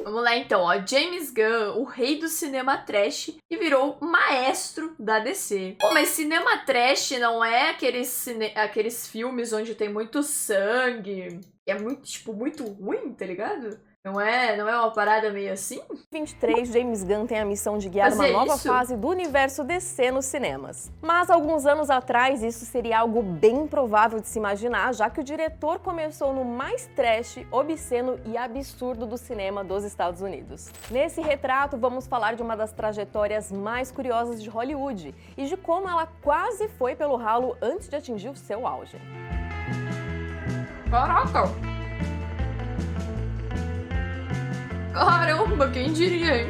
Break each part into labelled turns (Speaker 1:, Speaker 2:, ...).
Speaker 1: Vamos lá então, ó. James Gunn, o rei do cinema trash, e virou maestro da DC. Pô, mas cinema trash não é aqueles filmes onde tem muito sangue, é muito, tipo, muito ruim, tá ligado? Não é uma parada meio assim?
Speaker 2: 23, James Gunn tem a missão de guiar uma nova fase do universo DC nos cinemas. Mas alguns anos atrás isso seria algo bem improvável de se imaginar, já que o diretor começou no mais trash, obsceno e absurdo do cinema dos Estados Unidos. Nesse retrato vamos falar de uma das trajetórias mais curiosas de Hollywood e de como ela quase foi pelo ralo antes de atingir o seu auge.
Speaker 1: Caraca! Caramba, quem diria, hein?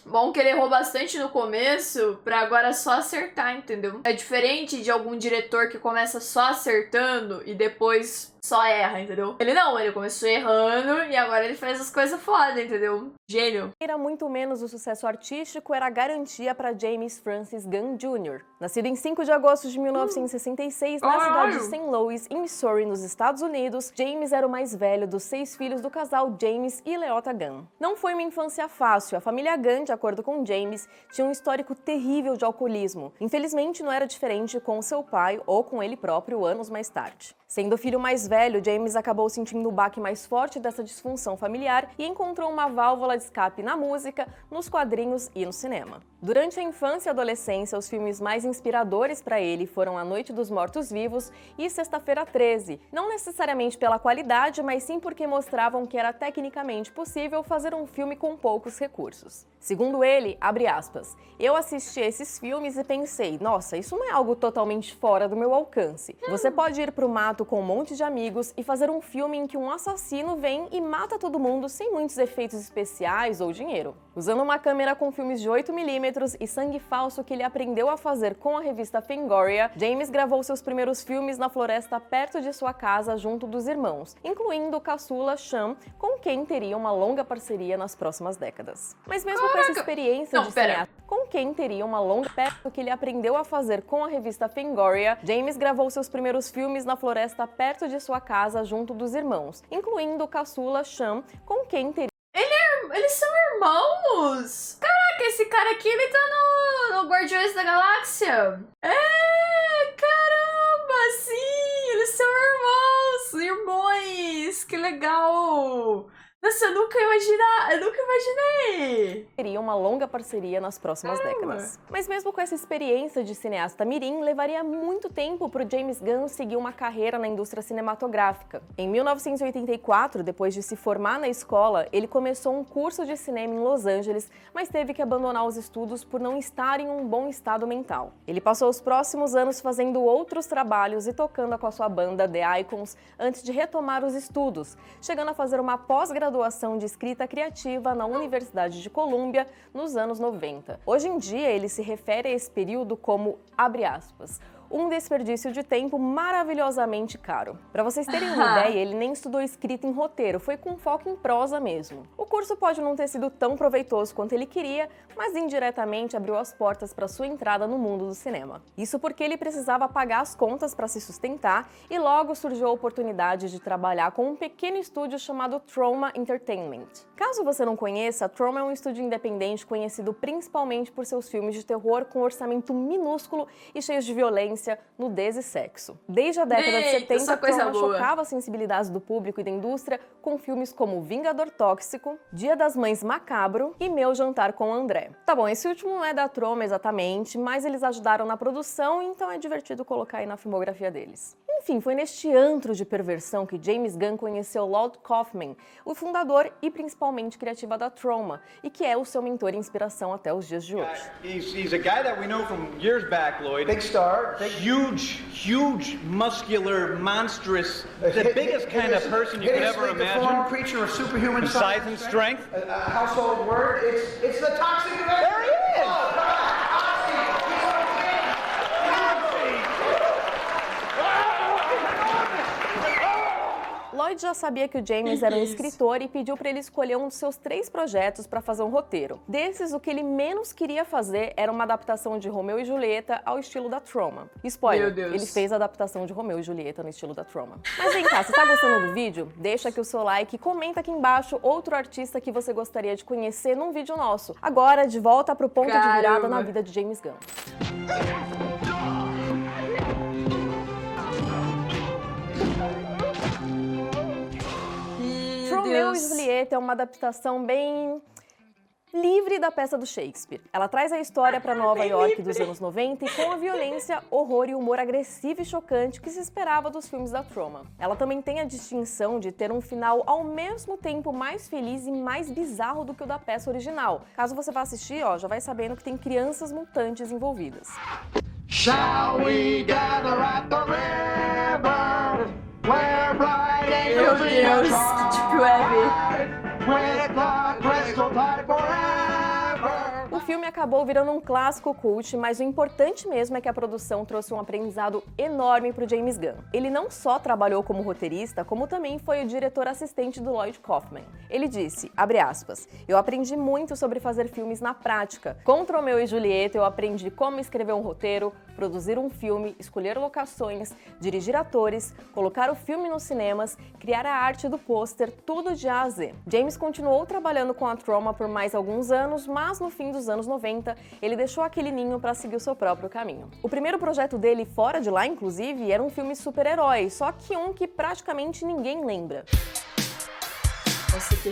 Speaker 1: Bom que ele errou bastante no começo, pra agora só acertar, entendeu? É diferente de algum diretor que começa só acertando e depois só erra, entendeu? Ele não, ele começou errando e agora ele faz as coisas foda, entendeu? Gênio.
Speaker 2: Era muito menos o sucesso artístico era a garantia para James Francis Gunn Jr. Nascido em 5 de agosto de 1966 na cidade de St. Louis, em Missouri, nos Estados Unidos, James era o mais velho dos 6 filhos do casal James e Leota Gunn. Não foi uma infância fácil, a família Gunn, de acordo com James, tinha um histórico terrível de alcoolismo. Infelizmente não era diferente com seu pai ou com ele próprio anos mais tarde. Sendo o filho mais velho, James acabou sentindo o baque mais forte dessa disfunção familiar e encontrou uma válvula de escape na música, nos quadrinhos e no cinema. Durante a infância e adolescência, os filmes mais inspiradores para ele foram A Noite dos Mortos-Vivos e Sexta-feira 13, não necessariamente pela qualidade, mas sim porque mostravam que era tecnicamente possível fazer um filme com poucos recursos. Segundo ele, abre aspas, eu assisti a esses filmes e pensei, nossa, isso não é algo totalmente fora do meu alcance. Você pode ir pro mato com um monte de amigos e fazer um filme em que um assassino vem e mata todo mundo sem muitos efeitos especiais ou dinheiro. Usando uma câmera com filmes de 8mm e sangue falso que ele aprendeu a fazer com a revista Fangoria, James gravou seus primeiros filmes na floresta perto de sua casa junto dos irmãos, incluindo o caçula Sean, com quem teria uma longa parceria nas próximas décadas. Mas mesmo com essa experiência de cineasta, com quem teria uma longa perto que ele aprendeu a fazer com a revista Fangoria, James gravou seus primeiros filmes na floresta perto de sua casa junto dos irmãos, incluindo o caçula Sean, com quem teria...
Speaker 1: Eles são irmãos? Caraca, esse cara aqui, ele tá no Guardiões da Galáxia. É, caramba, sim, eles são irmãos, que legal. Nossa, eu nunca imaginei.
Speaker 2: Teria uma longa parceria nas próximas décadas. Mas mesmo com essa experiência de cineasta mirim, levaria muito tempo para o James Gunn seguir uma carreira na indústria cinematográfica. Em 1984, depois de se formar na escola, ele começou um curso de cinema em Los Angeles, mas teve que abandonar os estudos por não estar em um bom estado mental. Ele passou os próximos anos fazendo outros trabalhos e tocando com a sua banda The Icons antes de retomar os estudos, chegando a fazer uma pós-graduação de escrita criativa na Universidade de Colômbia nos anos 90. Hoje em dia, ele se refere a esse período como, abre aspas, um desperdício de tempo maravilhosamente caro. Para vocês terem uma ideia, ele nem estudou escrita em roteiro, foi com foco em prosa mesmo. O curso pode não ter sido tão proveitoso quanto ele queria, mas indiretamente abriu as portas para sua entrada no mundo do cinema. Isso porque ele precisava pagar as contas para se sustentar e logo surgiu a oportunidade de trabalhar com um pequeno estúdio chamado Troma Entertainment. Caso você não conheça, a Troma é um estúdio independente conhecido principalmente por seus filmes de terror com orçamento minúsculo e cheios de violência, nudez e sexo. Desde a década de 70, a Troma chocava as sensibilidades do público e da indústria com filmes como Vingador Tóxico, Dia das Mães Macabro e Meu Jantar com André. Tá bom, esse último não é da Troma exatamente, mas eles ajudaram na produção, então é divertido colocar aí na filmografia deles. Enfim, foi neste antro de perversão que James Gunn conheceu Lloyd Kaufman, o fundador e principalmente criativa da Troma, e que é o seu mentor e inspiração até os dias de hoje.
Speaker 3: He's a guy that we know from years back, Lloyd. Big star. Huge, muscular, monstrous, the biggest kind of person you could ever imagine. Creature of superhuman size and strength. A household word. It's the toxic. There he is.
Speaker 2: Lloyd Lloyd já sabia que o James era um escritor e pediu para ele escolher um dos seus 3 projetos para fazer um roteiro. Desses, o que ele menos queria fazer era uma adaptação de Romeu e Julieta ao estilo da Troma. Spoiler, ele fez a adaptação de Romeu e Julieta no estilo da Troma. Mas vem cá, se tá gostando do vídeo, deixa aqui o seu like e comenta aqui embaixo outro artista que você gostaria de conhecer num vídeo nosso. Agora, de volta pro ponto de virada na vida de James Gunn. Romeu e Julieta é uma adaptação bem livre da peça do Shakespeare. Ela traz a história para Nova York dos anos 90 e com a violência, horror e humor agressivo e chocante que se esperava dos filmes da Troma. Ela também tem a distinção de ter um final ao mesmo tempo mais feliz e mais bizarro do que o da peça original. Caso você vá assistir, já vai sabendo que tem crianças mutantes envolvidas.
Speaker 4: Shall we gather at the river, where bright angels
Speaker 1: Meu Deus, que tipo
Speaker 4: with the crystal tide forever.
Speaker 2: O filme acabou virando um clássico cult, mas o importante mesmo é que a produção trouxe um aprendizado enorme para o James Gunn. Ele não só trabalhou como roteirista, como também foi o diretor assistente do Lloyd Kaufman. Ele disse, abre aspas, eu aprendi muito sobre fazer filmes na prática. Com Romeu e Julieta eu aprendi como escrever um roteiro, produzir um filme, escolher locações, dirigir atores, colocar o filme nos cinemas, criar a arte do pôster, tudo de A a Z. James continuou trabalhando com a Troma por mais alguns anos, mas no fim dos anos 90, ele deixou aquele ninho para seguir o seu próprio caminho. O primeiro projeto dele fora de lá, inclusive, era um filme super-herói, só que um que praticamente ninguém lembra.
Speaker 1: Nossa, que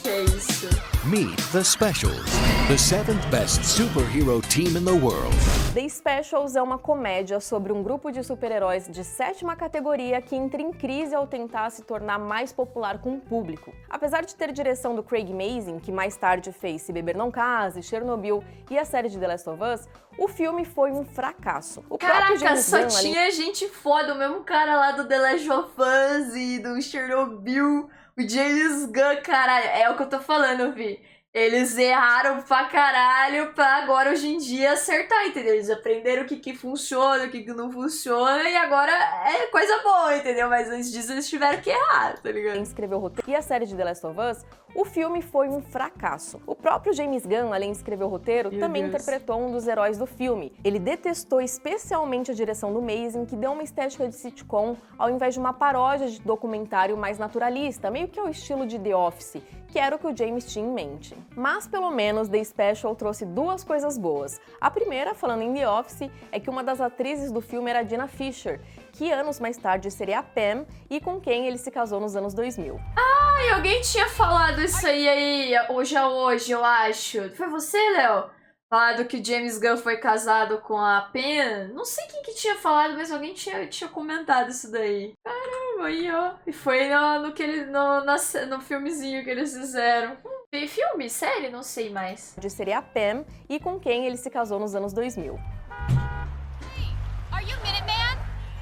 Speaker 1: é isso?
Speaker 5: Meet The Specials, the 7th best superhero team in the world.
Speaker 2: The Specials é uma comédia sobre um grupo de super-heróis de 7ª categoria que entra em crise ao tentar se tornar mais popular com o público. Apesar de ter direção do Craig Mazin, que mais tarde fez Se Beber Não Case, Chernobyl e a série de The Last of Us, o filme foi um fracasso.
Speaker 1: Caraca, só tinha gente foda, o mesmo cara lá do The Last of Us e do Chernobyl. O James Gunn, caralho, é o que eu tô falando, Vi. Eles erraram pra caralho pra agora, hoje em dia, acertar, entendeu? Eles aprenderam o que funciona, o que não funciona e agora é coisa boa, entendeu? Mas antes disso eles tiveram que errar, tá ligado?
Speaker 2: Quem escreveu o roteiro e a série de The Last of Us, o filme foi um fracasso. O próprio James Gunn, além de escrever o roteiro, também interpretou um dos heróis do filme. Ele detestou especialmente a direção do Mazin, que deu uma estética de sitcom ao invés de uma paródia de documentário mais naturalista, meio que ao estilo de The Office, que era o que o James tinha em mente. Mas pelo menos The Special trouxe 2 coisas boas. A primeira, falando em The Office, é que uma das atrizes do filme era a Dinah Fisher, que anos mais tarde seria a Pam e com quem ele se casou nos anos 2000.
Speaker 1: Ai, alguém tinha falado isso aí hoje, eu acho. Foi você, Léo? Falado que o James Gunn foi casado com a Pam. Não sei quem que tinha falado, mas alguém tinha comentado isso daí. Caramba, aí ó. E foi no filmezinho que eles fizeram. Filme? Série? Não sei mais.
Speaker 2: Seria a Pam e com quem ele se casou nos anos 2000.
Speaker 6: Hey, are you Minuteman?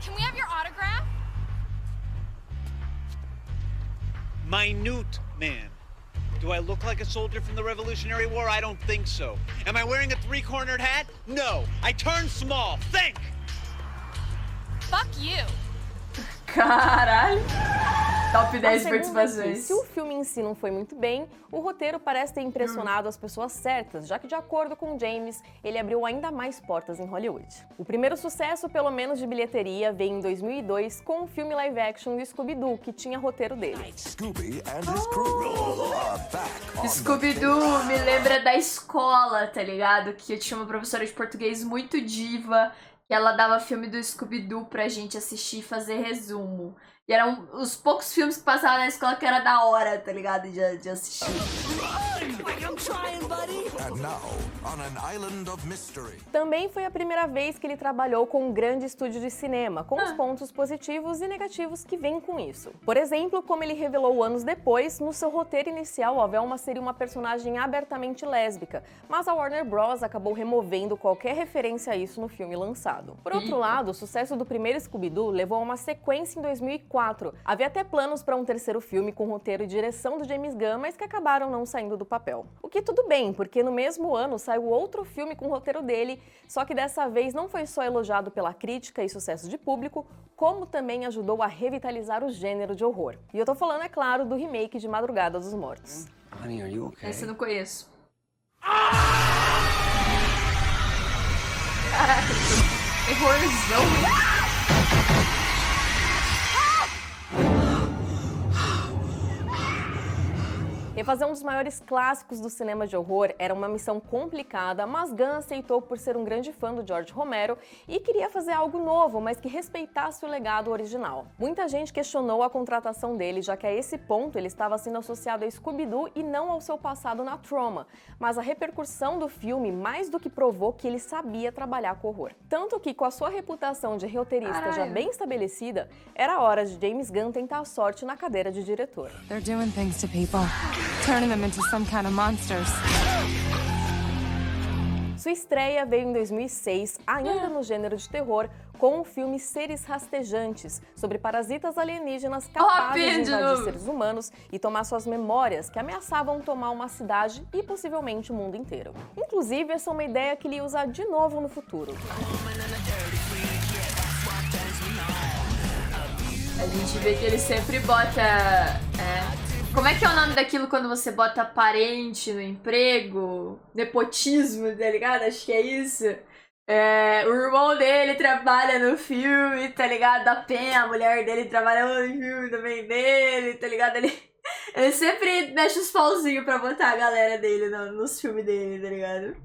Speaker 6: Can we have your autograph?
Speaker 3: Minute Man. Do I look like a soldier from the Revolutionary War? I don't think so. Am I wearing a 3-cornered hat? No. I turned small. Think!
Speaker 6: Fuck you.
Speaker 1: Caralho. Top 10 participações.
Speaker 2: Se o filme em si não foi muito bem, o roteiro parece ter impressionado as pessoas certas, já que, de acordo com James, ele abriu ainda mais portas em Hollywood. O primeiro sucesso, pelo menos de bilheteria, veio em 2002 com o filme live action de Scooby-Doo, que tinha roteiro dele.
Speaker 1: Scooby-Doo me lembra da escola, tá ligado? Que eu tinha uma professora de português muito diva, que ela dava filme do Scooby-Doo pra gente assistir e fazer resumo. E eram os poucos filmes que passavam na escola que era da hora, tá ligado? De assistir.
Speaker 2: Também foi a primeira vez que ele trabalhou com um grande estúdio de cinema, com os pontos positivos e negativos que vêm com isso. Por exemplo, como ele revelou anos depois, no seu roteiro inicial, a Velma seria uma personagem abertamente lésbica, mas a Warner Bros. Acabou removendo qualquer referência a isso no filme lançado. Por outro lado, o sucesso do primeiro Scooby-Doo levou a uma sequência em 2004, 2004. Havia até planos para um terceiro filme com roteiro e direção do James Gunn, mas que acabaram não saindo do papel. O que tudo bem, porque no mesmo ano saiu outro filme com o roteiro dele, só que dessa vez não foi só elogiado pela crítica e sucesso de público, como também ajudou a revitalizar o gênero de horror. E eu tô falando, é claro, do remake de Madrugada dos Mortos.
Speaker 5: Honey, are you okay?
Speaker 1: Esse eu não conheço. Terrorzão.
Speaker 2: Refazer um dos maiores clássicos do cinema de horror era uma missão complicada, mas Gunn aceitou por ser um grande fã do George Romero e queria fazer algo novo, mas que respeitasse o legado original. Muita gente questionou a contratação dele, já que a esse ponto ele estava sendo associado a Scooby-Doo e não ao seu passado na Troma, mas a repercussão do filme mais do que provou que ele sabia trabalhar com horror. Tanto que, com a sua reputação de roteirista já bem estabelecida, era hora de James Gunn tentar a sorte na cadeira de diretor.
Speaker 7: They're doing things to people. Turning them into some kind of monsters.
Speaker 2: Sua estreia veio em 2006, ainda no gênero de terror, com o filme Seres Rastejantes, sobre parasitas alienígenas capazes de invadir seres humanos e tomar suas memórias, que ameaçavam tomar uma cidade e possivelmente o mundo inteiro. Inclusive, essa é uma ideia que ele usa de novo no futuro.
Speaker 1: A gente vê que ele sempre bota... Como é que é o nome daquilo quando você bota parente no emprego? Nepotismo, tá ligado? Acho que é isso. O irmão dele trabalha no filme, tá ligado? Da Penha, a mulher dele trabalha no filme também dele, tá ligado? Ele sempre mexe os pauzinhos pra botar a galera dele nos filmes dele, tá ligado?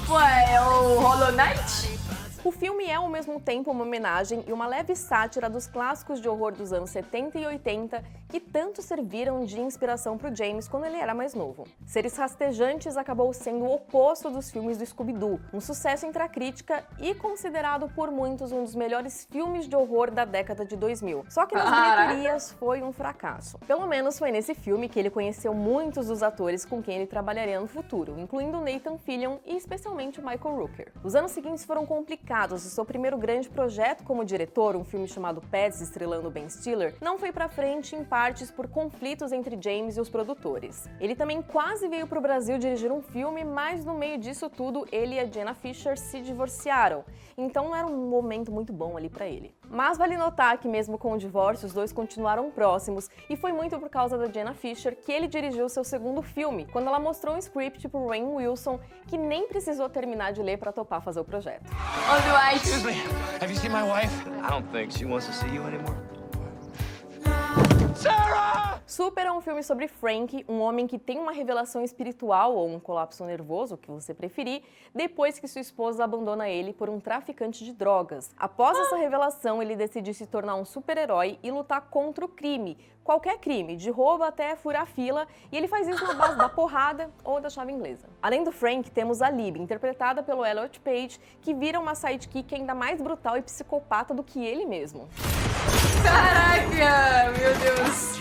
Speaker 1: Pô, é o Hollow Knight?
Speaker 2: O filme é ao mesmo tempo uma homenagem e uma leve sátira dos clássicos de horror dos anos 70 e 80 que tanto serviram de inspiração para o James quando ele era mais novo. Seres Rastejantes acabou sendo o oposto dos filmes do Scooby-Doo, um sucesso entre a crítica e considerado por muitos um dos melhores filmes de horror da década de 2000. Só que nas bilheterias foi um fracasso. Pelo menos foi nesse filme que ele conheceu muitos dos atores com quem ele trabalharia no futuro, incluindo Nathan Fillion e especialmente o Michael Rooker. Os anos seguintes foram complicados. O seu primeiro grande projeto como diretor, um filme chamado Pets, estrelando Ben Stiller, não foi pra frente em partes por conflitos entre James e os produtores. Ele também quase veio pro Brasil dirigir um filme, mas no meio disso tudo, ele e a Jenna Fischer se divorciaram. Então não era um momento muito bom ali pra ele. Mas vale notar que mesmo com o divórcio, os dois continuaram próximos e foi muito por causa da Jenna Fischer que ele dirigiu seu segundo filme, quando ela mostrou um script pro Rainn Wilson, que nem precisou terminar de ler pra topar fazer o projeto.
Speaker 3: Excuse me, have you seen my wife? I don't think she wants to see you anymore. Sarah!
Speaker 2: Super é um filme sobre Frank, um homem que tem uma revelação espiritual ou um colapso nervoso, o que você preferir, depois que sua esposa abandona ele por um traficante de drogas. Após essa revelação, ele decide se tornar um super-herói e lutar contra o crime. Qualquer crime, de roubo até furar fila, e ele faz isso na base da porrada ou da chave inglesa. Além do Frank, temos a Libby, interpretada pelo Elliot Page, que vira uma sidekick ainda mais brutal e psicopata do que ele mesmo.
Speaker 1: Caraca, meu Deus.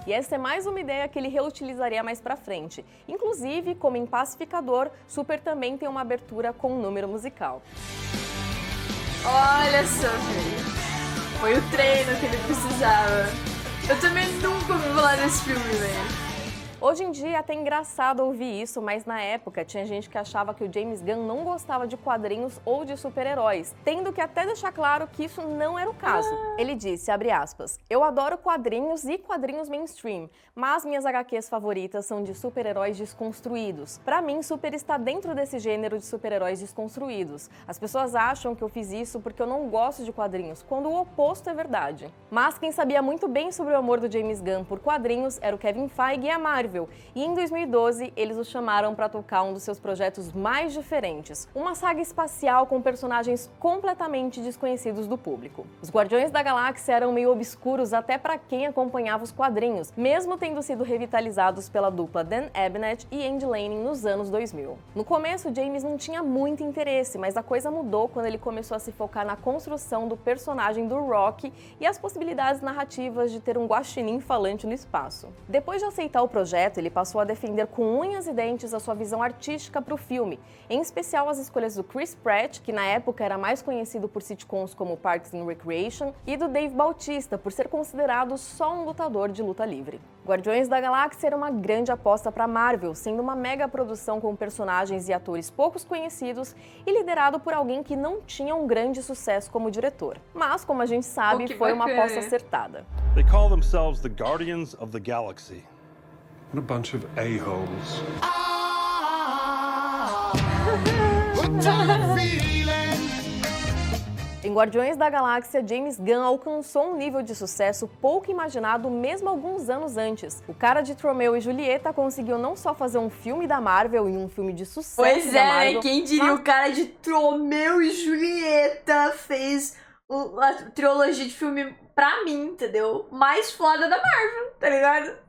Speaker 2: E essa é mais uma ideia que ele reutilizaria mais pra frente. Inclusive, como em Pacificador, Super também tem uma abertura com um número musical.
Speaker 1: Olha só, velho. Foi o treino que ele precisava. Eu também nunca ouvi falar desse filme, velho.
Speaker 2: Hoje em dia é até engraçado ouvir isso, mas na época tinha gente que achava que o James Gunn não gostava de quadrinhos ou de super-heróis, tendo que até deixar claro que isso não era o caso. Ele disse, abre aspas, eu adoro quadrinhos e quadrinhos mainstream, mas minhas HQs favoritas são de super-heróis desconstruídos. Pra mim, Super está dentro desse gênero de super-heróis desconstruídos. As pessoas acham que eu fiz isso porque eu não gosto de quadrinhos, quando o oposto é verdade. Mas quem sabia muito bem sobre o amor do James Gunn por quadrinhos era o Kevin Feige e a Marvel. E em 2012, eles o chamaram para tocar um dos seus projetos mais diferentes, uma saga espacial com personagens completamente desconhecidos do público. Os Guardiões da Galáxia eram meio obscuros até para quem acompanhava os quadrinhos, mesmo tendo sido revitalizados pela dupla Dan Abnett e Andy Lanning nos anos 2000. No começo, James não tinha muito interesse, mas a coisa mudou quando ele começou a se focar na construção do personagem do Rock e as possibilidades narrativas de ter um guaxinim falante no espaço. Depois de aceitar o projeto, projeto, ele passou a defender com unhas e dentes a sua visão artística para o filme, em especial as escolhas do Chris Pratt, que na época era mais conhecido por sitcoms como Parks and Recreation, e do Dave Bautista, por ser considerado só um lutador de luta livre. Guardiões da Galáxia era uma grande aposta para a Marvel, sendo uma mega produção com personagens e atores poucos conhecidos e liderado por alguém que não tinha um grande sucesso como diretor. Mas, como a gente sabe, foi uma aposta acertada.
Speaker 8: They call themselves the Guardians of the Galaxy.
Speaker 9: What a bunch of a-holes.
Speaker 2: Em Guardiões da Galáxia, James Gunn alcançou um nível de sucesso pouco imaginado mesmo alguns anos antes. O cara de Romeo e Julieta conseguiu não só fazer um filme da Marvel e um filme de sucesso da Marvel...
Speaker 1: Quem diria, o cara de Romeo e Julieta fez a trilogia de filme pra mim, entendeu? Mais foda da Marvel, tá ligado?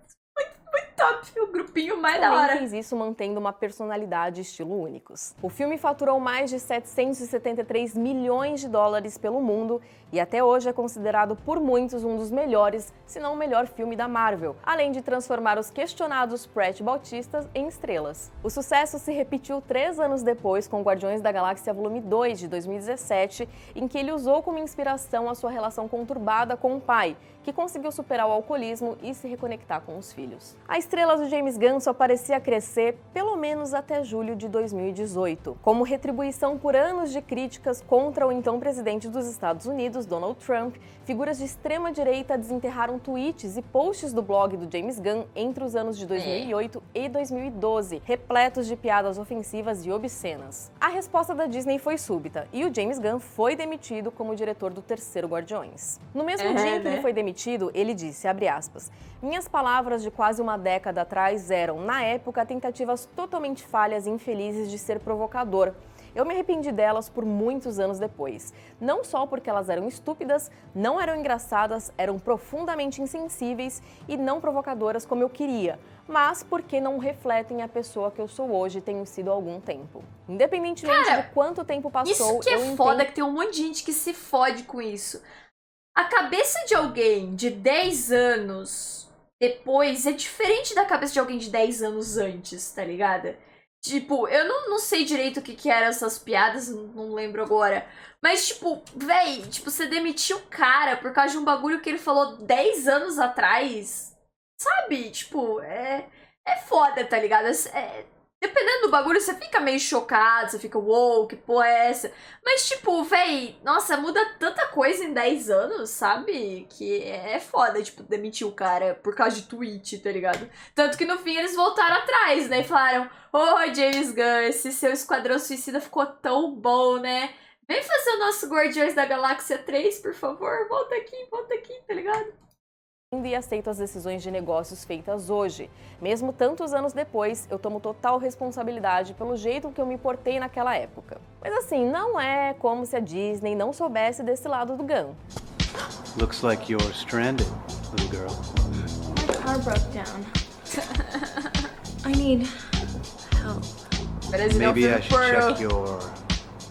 Speaker 1: Muito top, o grupinho mais da hora.
Speaker 2: Fez isso mantendo uma personalidade e estilo únicos. O filme faturou mais de 773 milhões de dólares pelo mundo e até hoje é considerado por muitos um dos melhores, se não o melhor filme da Marvel, além de transformar os questionados Pratt e Bautista em estrelas. O sucesso se repetiu 3 anos depois com Guardiões da Galáxia Volume 2, de 2017, em que ele usou como inspiração a sua relação conturbada com o pai, que conseguiu superar o alcoolismo e se reconectar com os filhos. A estrela do James Gunn só parecia crescer pelo menos até julho de 2018. Como retribuição por anos de críticas contra o então presidente dos Estados Unidos, Donald Trump, figuras de extrema-direita desenterraram tweets e posts do blog do James Gunn entre os anos de 2008 e 2012, repletos de piadas ofensivas e obscenas. A resposta da Disney foi súbita e o James Gunn foi demitido como diretor do terceiro Guardiões. No mesmo dia em que ele foi demitido, ele disse, abre aspas, "Minhas palavras de quase uma década atrás eram, na época, tentativas totalmente falhas e infelizes de ser provocador. Eu me arrependi delas por muitos anos depois. Não só porque elas eram estúpidas, não eram engraçadas, eram profundamente insensíveis e não provocadoras como eu queria, mas porque não refletem a pessoa que eu sou hoje e tenho sido há algum tempo." Independentemente de quanto tempo passou,
Speaker 1: isso que é foda, que tem um monte de gente que se fode com isso. A cabeça de alguém de 10 anos depois é diferente da cabeça de alguém de 10 anos antes, tá ligado? Tipo, eu não sei direito o que eram essas piadas, não lembro agora. Mas, tipo, véi, tipo, você demitiu o cara por causa de um bagulho que ele falou 10 anos atrás. Sabe? Tipo, é foda, tá ligado? Dependendo do bagulho, você fica meio chocado, você fica, uou, que porra é essa? Mas, tipo, véi, nossa, muda tanta coisa em 10 anos, sabe? Que é foda, tipo, demitir o cara por causa de tweet, tá ligado? Tanto que no fim eles voltaram atrás, né? E falaram, James Gunn, esse seu Esquadrão Suicida ficou tão bom, né? Vem fazer o nosso Guardiões da Galáxia 3, por favor. Volta aqui, tá ligado?
Speaker 2: E aceito as decisões de negócios feitas hoje. Mesmo tantos anos depois, eu tomo total responsabilidade pelo jeito que eu me portei naquela época. Mas assim, não é como se a Disney não soubesse desse lado do Gunn.
Speaker 3: Looks like you're stranded, little girl.
Speaker 6: My car broke down. I need help.
Speaker 3: Maybe I should check your...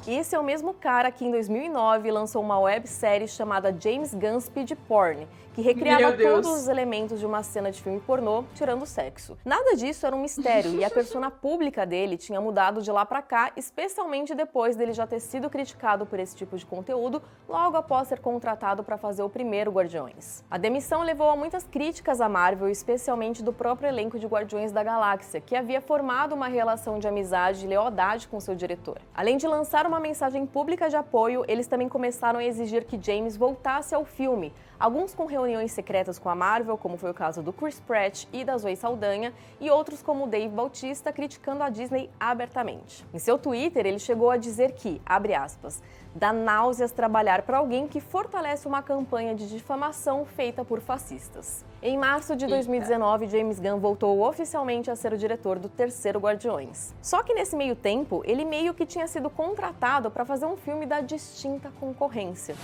Speaker 2: Esse é o mesmo cara que em 2009 lançou uma websérie chamada James Gunn Speed Porn, que recriava todos os elementos de uma cena de filme pornô, tirando o sexo. Nada disso era um mistério e a persona pública dele tinha mudado de lá pra cá, especialmente depois dele já ter sido criticado por esse tipo de conteúdo, logo após ser contratado para fazer o primeiro Guardiões. A demissão levou a muitas críticas à Marvel, especialmente do próprio elenco de Guardiões da Galáxia, que havia formado uma relação de amizade e lealdade com seu diretor. Além de lançar uma mensagem pública de apoio, eles também começaram a exigir que James voltasse ao filme, alguns com reuniões secretas com a Marvel, como foi o caso do Chris Pratt e da Zoe Saldanha, e outros como o Dave Bautista, criticando a Disney abertamente. Em seu Twitter, ele chegou a dizer que, abre aspas, "dá náuseas trabalhar para alguém que fortalece uma campanha de difamação feita por fascistas." Em março de 2019, James Gunn voltou oficialmente a ser o diretor do terceiro Guardiões. Só que nesse meio tempo, ele meio que tinha sido contratado para fazer um filme da distinta concorrência.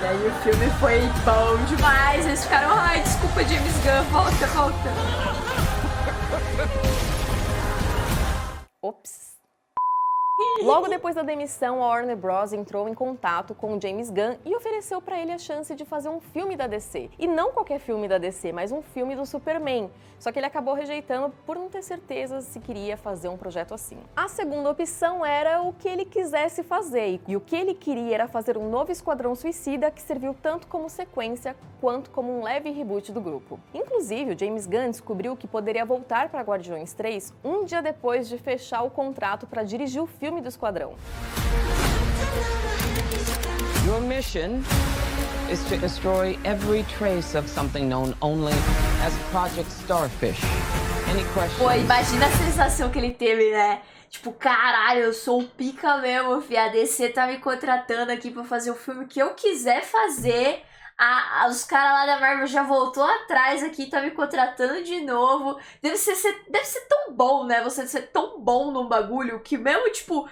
Speaker 1: E aí o filme foi bom demais, eles ficaram, ai, desculpa, James Gunn, volta.
Speaker 2: Ops. Logo depois da demissão, a Warner Bros. Entrou em contato com o James Gunn e ofereceu para ele a chance de fazer um filme da DC. E não qualquer filme da DC, mas um filme do Superman. Só que ele acabou rejeitando por não ter certeza se queria fazer um projeto assim. A segunda opção era o que ele quisesse fazer. E o que ele queria era fazer um novo Esquadrão Suicida que serviu tanto como sequência quanto como um leve reboot do grupo. Inclusive, o James Gunn descobriu que poderia voltar para Guardiões 3 um dia depois de fechar o contrato para dirigir o filme do Esquadrão.
Speaker 10: Your mission is to destroy every trace of something known only as Project Starfish. Any questions?
Speaker 1: Pô, imagina a sensação que ele teve, né? Tipo, caralho, eu sou o pica mesmo, fi. A DC tá me contratando aqui pra fazer o filme que eu quiser fazer. Os caras lá da Marvel já voltou atrás aqui, tá me contratando de novo. Deve ser tão bom, né? Você ser tão bom num bagulho que mesmo, tipo,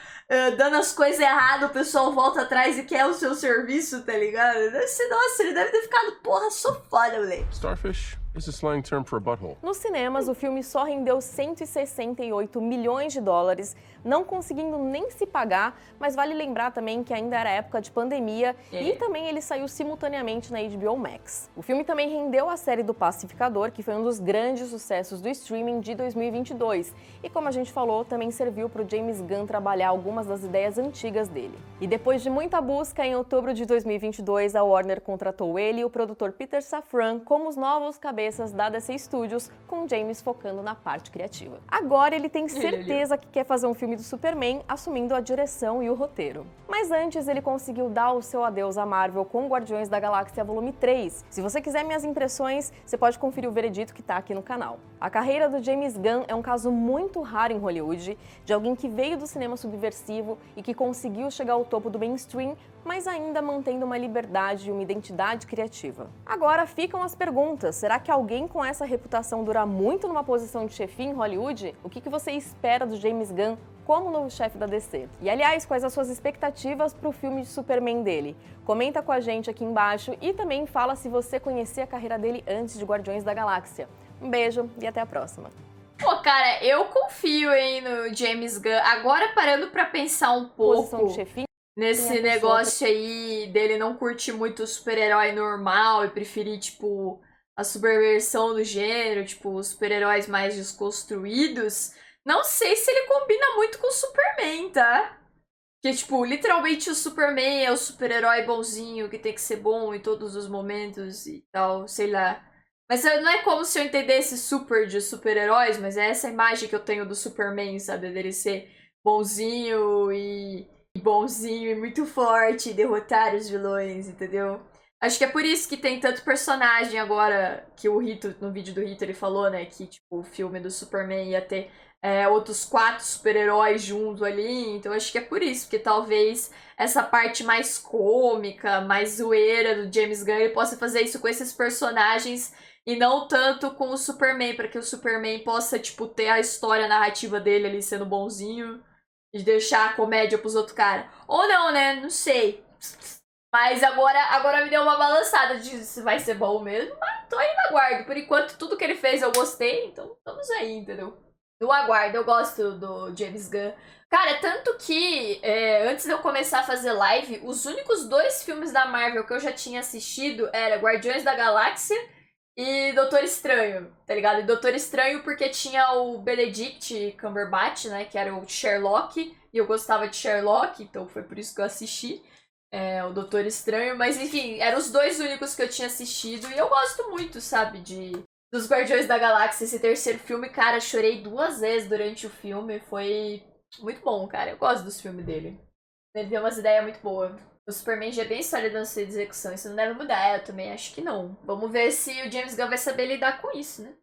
Speaker 1: dando as coisas erradas, o pessoal volta atrás e quer o seu serviço, tá ligado? Deve ser, nossa, ele deve ter ficado, porra, sou foda, moleque.
Speaker 9: Starfish is a slang term for a butthole.
Speaker 2: Nos cinemas, o filme só rendeu 168 milhões de dólares, não conseguindo nem se pagar, mas vale lembrar também que ainda era época de pandemia e também ele saiu simultaneamente na HBO Max. O filme também rendeu a série do Pacificador, que foi um dos grandes sucessos do streaming de 2022. E como a gente falou, também serviu para o James Gunn trabalhar algumas das ideias antigas dele. E depois de muita busca, em outubro de 2022, a Warner contratou ele e o produtor Peter Safran como os novos cabeças da DC Studios, com James focando na parte criativa. Agora ele tem certeza que quer fazer um filme do Superman, assumindo a direção e o roteiro. Mas antes ele conseguiu dar o seu adeus à Marvel com Guardiões da Galáxia Volume 3. Se você quiser minhas impressões, você pode conferir o veredito que tá aqui no canal. A carreira do James Gunn é um caso muito raro em Hollywood, de alguém que veio do cinema subversivo e que conseguiu chegar ao topo do mainstream, mas ainda mantendo uma liberdade e uma identidade criativa. Agora ficam as perguntas: será que alguém com essa reputação dura muito numa posição de chefia em Hollywood? O que você espera do James Gunn como novo chefe da DC? E aliás, quais as suas expectativas para o filme de Superman dele? Comenta com a gente aqui embaixo e também fala se você conhecia a carreira dele antes de Guardiões da Galáxia. Um beijo e até a próxima.
Speaker 1: Pô, cara, eu confio, hein, no James Gunn. Agora, parando pra pensar um pouco nesse negócio aí dele não curtir muito o super-herói normal e preferir, tipo, a subversão do gênero, tipo, os super-heróis mais desconstruídos, não sei se ele combina muito com o Superman, tá? Porque, tipo, literalmente o Superman é o super-herói bonzinho que tem que ser bom em todos os momentos e tal, sei lá. Mas não é como se eu entendesse super de super-heróis, mas é essa imagem que eu tenho do Superman, sabe? Dele ser bonzinho e muito forte e derrotar os vilões, entendeu? Acho que é por isso que tem tanto personagem agora, que o Rito, no vídeo do Rito, ele falou, né? Que, tipo, o filme do Superman ia ter outros 4 super-heróis junto ali. Então acho que é por isso, porque talvez essa parte mais cômica, mais zoeira do James Gunn, ele possa fazer isso com esses personagens e não tanto com o Superman, para que o Superman possa, tipo, ter a história narrativa dele ali sendo bonzinho e deixar a comédia pros outros caras. Ou não, né? Não sei. Mas agora me deu uma balançada de se vai ser bom mesmo, mas tô aí no aguardo. Por enquanto, tudo que ele fez eu gostei, então estamos aí, entendeu? No aguardo, eu gosto do James Gunn. Cara, tanto que antes de eu começar a fazer live, os únicos 2 filmes da Marvel que eu já tinha assistido era Guardiões da Galáxia e Doutor Estranho, tá ligado? E Doutor Estranho porque tinha o Benedict Cumberbatch, né, que era o Sherlock, e eu gostava de Sherlock, então foi por isso que eu assisti o Doutor Estranho. Mas enfim, eram os 2 únicos que eu tinha assistido e eu gosto muito, sabe, dos Guardiões da Galáxia. Esse terceiro filme, cara, chorei 2 vezes durante o filme, foi muito bom, cara. Eu gosto dos filmes dele. Ele deu umas ideias muito boas. O Superman já é bem sólido na sua execução, isso não deve mudar, eu também acho que não. Vamos ver se o James Gunn vai saber lidar com isso, né?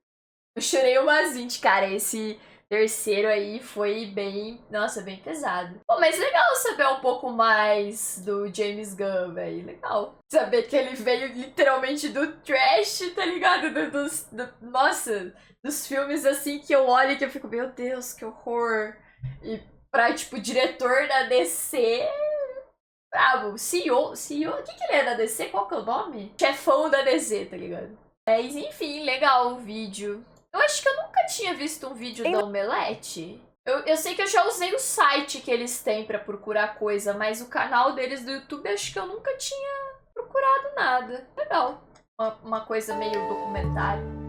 Speaker 1: Eu chorei umas 20, cara, esse terceiro aí foi bem, nossa, bem pesado. Pô, mas legal saber um pouco mais do James Gunn, velho, legal. Saber que ele veio literalmente do trash, tá ligado? Nossa, dos filmes assim que eu olho e que eu fico, meu Deus, que horror. E pra, tipo, diretor da DC... Bravo, CEO, o que ele é da DC? Qual que é o nome? Chefão da DC, tá ligado? Mas enfim, legal o vídeo. Eu acho que eu nunca tinha visto um vídeo da Omelete. Eu sei que eu já usei o site que eles têm pra procurar coisa, mas o canal deles do YouTube acho que eu nunca tinha procurado nada. Legal. Uma coisa meio documentário.